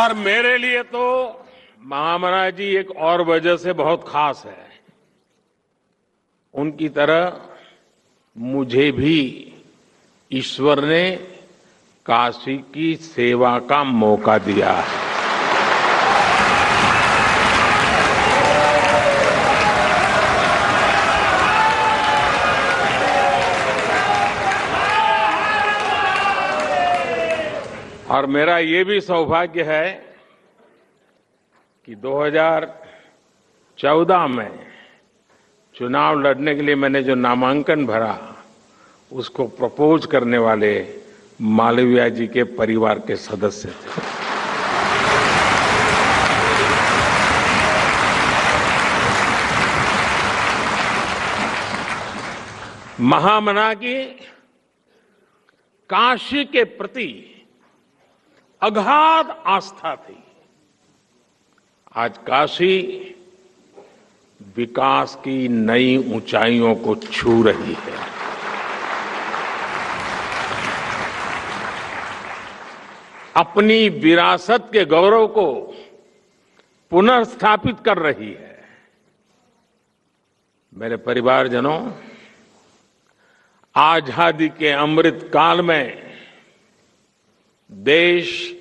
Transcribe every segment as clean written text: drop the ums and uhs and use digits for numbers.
और मेरे लिए तो महामना जी एक और वजह से बहुत खास है। उनकी तरह मुझे भी ईश्वर ने काशी की सेवा का मौका दिया है। और मेरा ये भी सौभाग्य है कि 2014 में चुनाव लड़ने के लिए मैंने जो नामांकन भरा उसको प्रपोज करने वाले मालवीय जी के परिवार के सदस्य थे। महामना की काशी के प्रति अगाध आस्था थी। आज काशी विकास की नई ऊंचाइयों को छू रही है। अपनी विरासत के गौरव को पुनर्स्थापित कर रही है। मेरे परिवारजनों, आजादी के अमृत काल में देश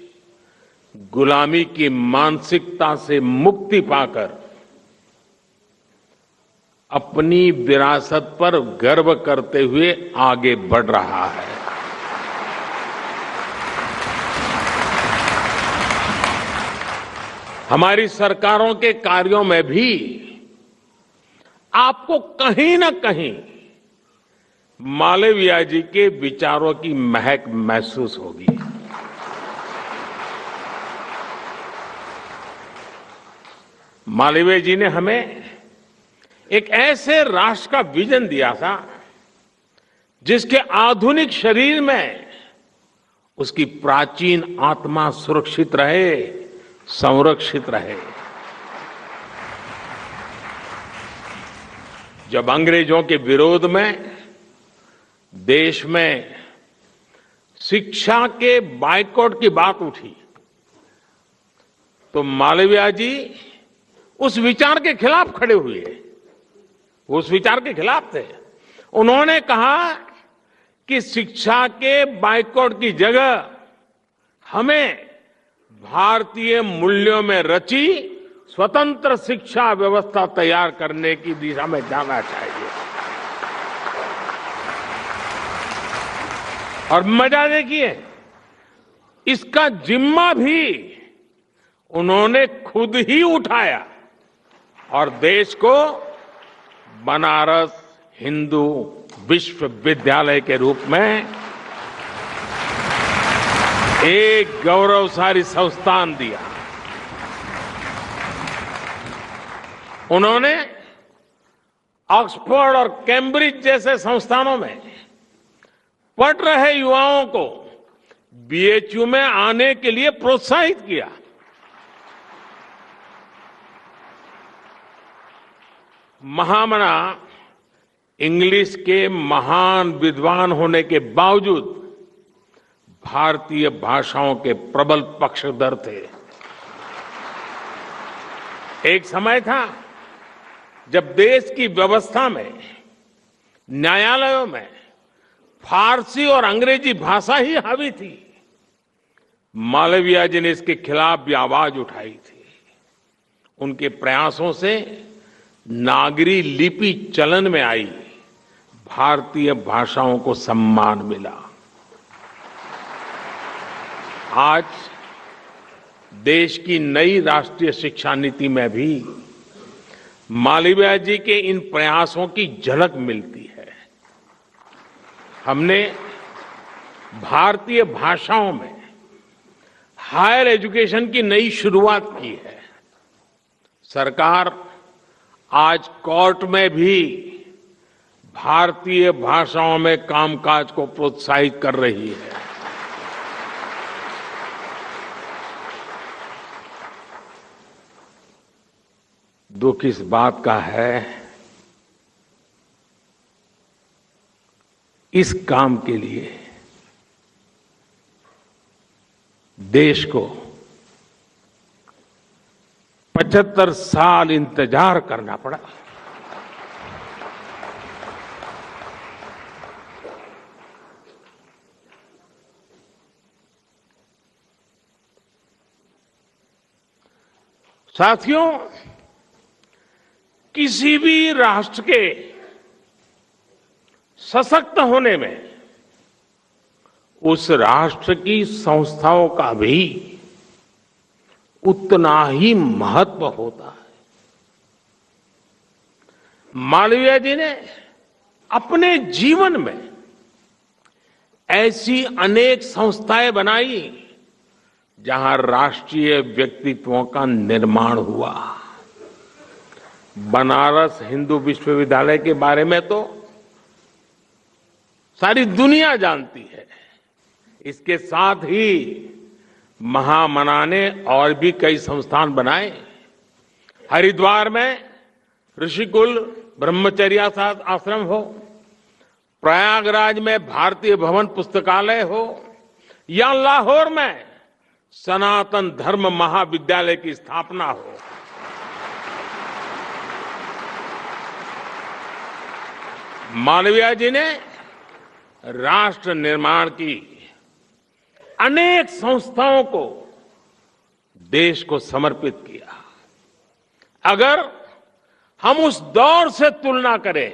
गुलामी की मानसिकता से मुक्ति पाकर अपनी विरासत पर गर्व करते हुए आगे बढ़ रहा है। हमारी सरकारों के कार्यों में भी आपको कहीं न कहीं मालवीय जी के विचारों की महक महसूस होगी। मालवीय जी ने हमें एक ऐसे राष्ट्र का विजन दिया था जिसके आधुनिक शरीर में उसकी प्राचीन आत्मा सुरक्षित रहे, संरक्षित रहे। जब अंग्रेजों के विरोध में देश में शिक्षा के बायकॉट की बात उठी तो मालवीय जी उस विचार के खिलाफ खड़े हुए। वो उस विचार के खिलाफ थे। उन्होंने कहा कि शिक्षा के बायकॉट की जगह हमें भारतीय मूल्यों में रची स्वतंत्र शिक्षा व्यवस्था तैयार करने की दिशा में जाना चाहिए। और मजा देखिए, इसका जिम्मा भी उन्होंने खुद ही उठाया और देश को बनारस हिंदू विश्वविद्यालय के रूप में एक गौरवशाली संस्थान दिया। उन्होंने ऑक्सफोर्ड और कैम्ब्रिज जैसे संस्थानों में पढ़ रहे युवाओं को बीएचयू में आने के लिए प्रोत्साहित किया। महामना इंग्लिश के महान विद्वान होने के बावजूद भारतीय भाषाओं के प्रबल पक्षधर थे। एक समय था जब देश की व्यवस्था में, न्यायालयों में फारसी और अंग्रेजी भाषा ही हावी थी। मालवीय जी ने इसके खिलाफ भी आवाज उठाई थी। उनके प्रयासों से नागरी लिपि चलन में आई, भारतीय भाषाओं को सम्मान मिला। आज देश की नई राष्ट्रीय शिक्षा नीति में भी मालवीय जी के इन प्रयासों की झलक मिलती है। हमने भारतीय भाषाओं में हायर एजुकेशन की नई शुरुआत की है। सरकार आज कोर्ट में भी भारतीय भाषाओं में कामकाज को प्रोत्साहित कर रही है। दुख इस बात का है, इस काम के लिए, देश को 75 साल इंतजार करना पड़ा। साथियों, किसी भी राष्ट्र के सशक्त होने में उस राष्ट्र की संस्थाओं का भी उतना ही महत्व होता है। मालवीय जी ने अपने जीवन में ऐसी अनेक संस्थाएं बनाई जहां राष्ट्रीय व्यक्तित्वों का निर्माण हुआ। बनारस हिंदू विश्वविद्यालय के बारे में तो सारी दुनिया जानती है। इसके साथ ही महामना ने और भी कई संस्थान बनाए। हरिद्वार में ऋषिकुल ब्रह्मचर्य आश्रम हो, प्रयागराज में भारतीय भवन पुस्तकालय हो, या लाहौर में सनातन धर्म महाविद्यालय की स्थापना हो। मालवीय जी ने राष्ट्र निर्माण की अनेक संस्थाओं को देश को समर्पित किया। अगर हम उस दौर से तुलना करें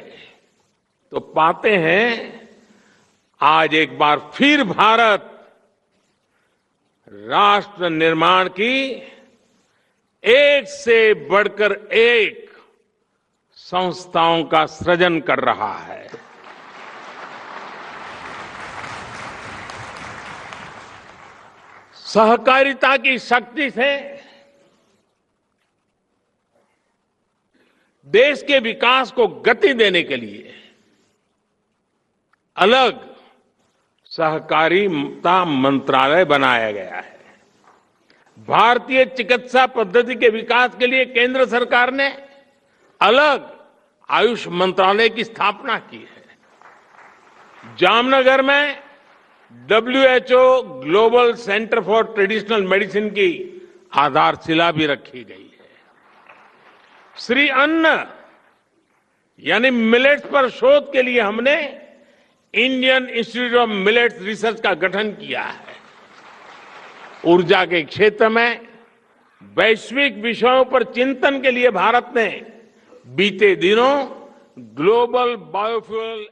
तो पाते हैं आज एक बार फिर भारत राष्ट्र निर्माण की एक से बढ़कर एक संस्थाओं का सृजन कर रहा है। सहकारिता की शक्ति से देश के विकास को गति देने के लिए अलग सहकारिता मंत्रालय बनाया गया है। भारतीय चिकित्सा पद्धति के विकास के लिए केंद्र सरकार ने अलग आयुष मंत्रालय की स्थापना की है। जामनगर में WHO global centre for traditional medicine की आधारशिला भी रखी गई है। श्री अन्न यानी मिलेट्स पर शोध के लिए हमने Indian institute of millets research का गठन किया है। ऊर्जा के क्षेत्र में वैश्विक विषयों पर चिंतन के लिए भारत ने बीते दिनों ग्लोबल बायोफ्यूल